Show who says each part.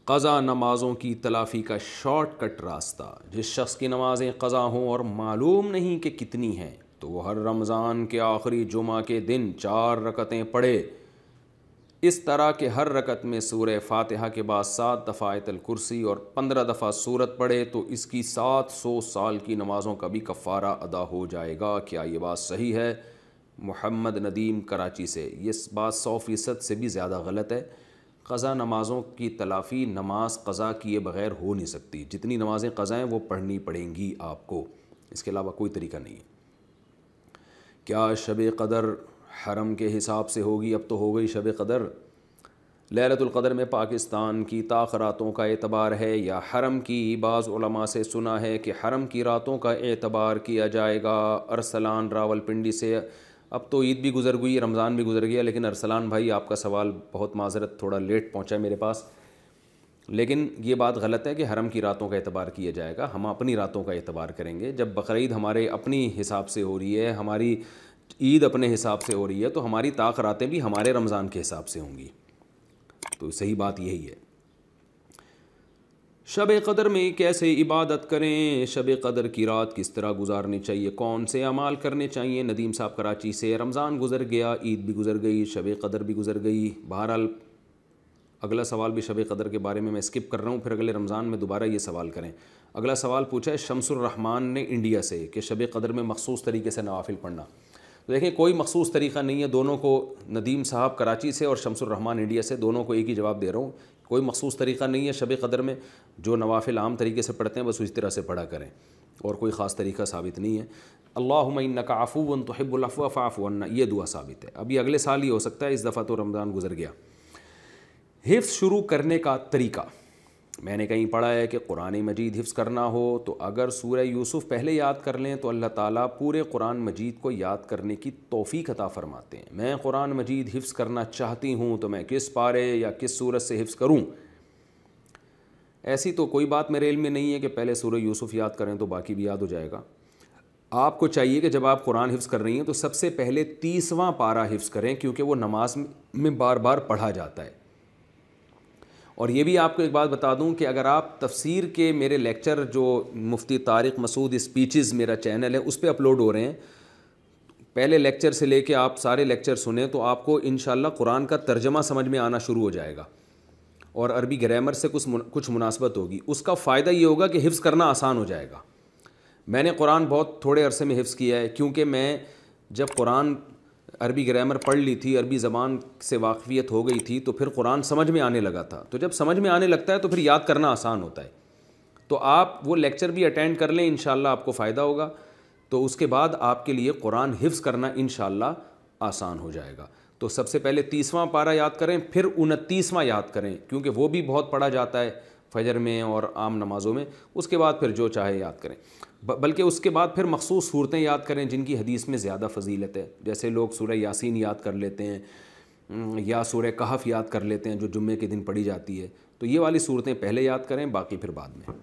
Speaker 1: قضا نمازوں کی تلافی کا شارٹ کٹ راستہ۔ جس شخص کی نمازیں قضا ہوں اور معلوم نہیں کہ کتنی ہیں تو وہ ہر رمضان کے آخری جمعہ کے دن 4 رکعتیں پڑھے، اس طرح کہ ہر رکعت میں سورہ فاتحہ کے بعد 7 دفعہ آیت الکرسی اور 15 دفعہ سورت پڑھے تو اس کی 700 سال کی نمازوں کا بھی کفارہ ادا ہو جائے گا۔ کیا یہ بات صحیح ہے؟ محمد ندیم کراچی سے۔ یہ بات 100% سے بھی زیادہ غلط ہے۔ قضا نمازوں کی تلافی نماز قضا کیے بغیر ہو نہیں سکتی۔ جتنی نمازیں قضا ہیں وہ پڑھنی پڑیں گی آپ کو، اس کے علاوہ کوئی طریقہ نہیں ہے۔ کیا شب قدر حرم کے حساب سے ہوگی؟ اب تو ہو گئی شب قدر۔ لیلۃ القدر میں پاکستان کی طاق راتوں کا اعتبار ہے یا حرم کی؟ بعض علماء سے سنا ہے کہ حرم کی راتوں کا اعتبار کیا جائے گا۔ ارسلان راولپنڈی سے۔ اب تو عید بھی گزر گئی، رمضان بھی گزر گیا، لیکن ارسلان بھائی آپ کا سوال بہت معذرت تھوڑا لیٹ پہنچا میرے پاس، لیکن یہ بات غلط ہے کہ حرم کی راتوں کا اعتبار کیا جائے گا۔ ہم اپنی راتوں کا اعتبار کریں گے۔ جب بقرعید ہمارے اپنی حساب سے ہو رہی ہے، ہماری عید اپنے حساب سے ہو رہی ہے، تو ہماری طاق راتیں بھی ہمارے رمضان کے حساب سے ہوں گی۔ تو صحیح بات یہی ہے۔ شب قدر میں کیسے عبادت کریں؟ شب قدر کی رات کس طرح گزارنی چاہیے؟ کون سے اعمال کرنے چاہیے؟ ندیم صاحب کراچی سے۔ رمضان گزر گیا، عید بھی گزر گئی، شب قدر بھی گزر گئی۔ بہرحال اگلا سوال بھی شب قدر کے بارے میں اسکپ کر رہا ہوں، پھر اگلے رمضان میں دوبارہ یہ سوال کریں۔ اگلا سوال پوچھا ہے شمس الرحمان نے انڈیا سے کہ شب قدر میں مخصوص طریقے سے نوافل پڑھنا۔ تو دیکھیں کوئی مخصوص طریقہ نہیں ہے، دونوں کو، ندیم صاحب کراچی سے اور شمس الرحمان انڈیا سے، دونوں کو ایک ہی جواب دے رہا ہوں۔ کوئی مخصوص طریقہ نہیں ہے شب قدر میں، جو نوافل عام طریقے سے پڑھتے ہیں بس اسی طرح سے پڑھا کریں، اور کوئی خاص طریقہ ثابت نہیں ہے۔ اللہم انک عفو تحب العفو فاعف عنا، یہ دعا ثابت ہے۔ ابھی اگلے سال ہی ہو سکتا ہے، اس دفعہ تو رمضان گزر گیا۔ حفظ شروع کرنے کا طریقہ، میں نے کہیں پڑھا ہے کہ قرآن مجید حفظ کرنا ہو تو اگر سورہ یوسف پہلے یاد کر لیں تو اللہ تعالیٰ پورے قرآن مجید کو یاد کرنے کی توفیق عطا فرماتے ہیں۔ میں قرآن مجید حفظ کرنا چاہتی ہوں تو میں کس پارے یا کس سورت سے حفظ کروں؟ ایسی تو کوئی بات میرے علم میں نہیں ہے کہ پہلے سورہ یوسف یاد کریں تو باقی بھی یاد ہو جائے گا۔ آپ کو چاہیے کہ جب آپ قرآن حفظ کر رہی ہیں تو سب سے پہلے 30واں پارہ حفظ کریں، کیونکہ وہ نماز میں بار بار پڑھا جاتا ہے۔ اور یہ بھی آپ کو ایک بات بتا دوں کہ اگر آپ تفسیر کے میرے لیکچر جو مفتی طارق مسعود اسپیچز میرا چینل ہے اس پہ اپلوڈ ہو رہے ہیں، پہلے لیکچر سے لے کے آپ سارے لیکچر سنیں تو آپ کو انشاءاللہ قرآن کا ترجمہ سمجھ میں آنا شروع ہو جائے گا، اور عربی گرامر سے کچھ مناسبت ہوگی۔ اس کا فائدہ یہ ہوگا کہ حفظ کرنا آسان ہو جائے گا۔ میں نے قرآن بہت تھوڑے عرصے میں حفظ کیا ہے، کیونکہ میں جب قرآن عربی گرامر پڑھ لی تھی، عربی زبان سے واقفیت ہو گئی تھی، تو پھر قرآن سمجھ میں آنے لگا تھا۔ تو جب سمجھ میں آنے لگتا ہے تو پھر یاد کرنا آسان ہوتا ہے۔ تو آپ وہ لیکچر بھی اٹینڈ کر لیں، انشاءاللہ آپ کو فائدہ ہوگا۔ تو اس کے بعد آپ کے لیے قرآن حفظ کرنا انشاءاللہ آسان ہو جائے گا۔ تو سب سے پہلے 30واں پارہ یاد کریں، پھر 29واں یاد کریں، کیونکہ وہ بھی بہت پڑھا جاتا ہے فجر میں اور عام نمازوں میں۔ اس کے بعد پھر جو چاہے یاد کریں، بلکہ اس کے بعد پھر مخصوص صورتیں یاد کریں جن کی حدیث میں زیادہ فضیلت ہے۔ جیسے لوگ سورہ یاسین یاد کر لیتے ہیں یا سورہ کہف یاد کر لیتے ہیں جو جمعے کے دن پڑھی جاتی ہے، تو یہ والی صورتیں پہلے یاد کریں، باقی پھر بعد میں۔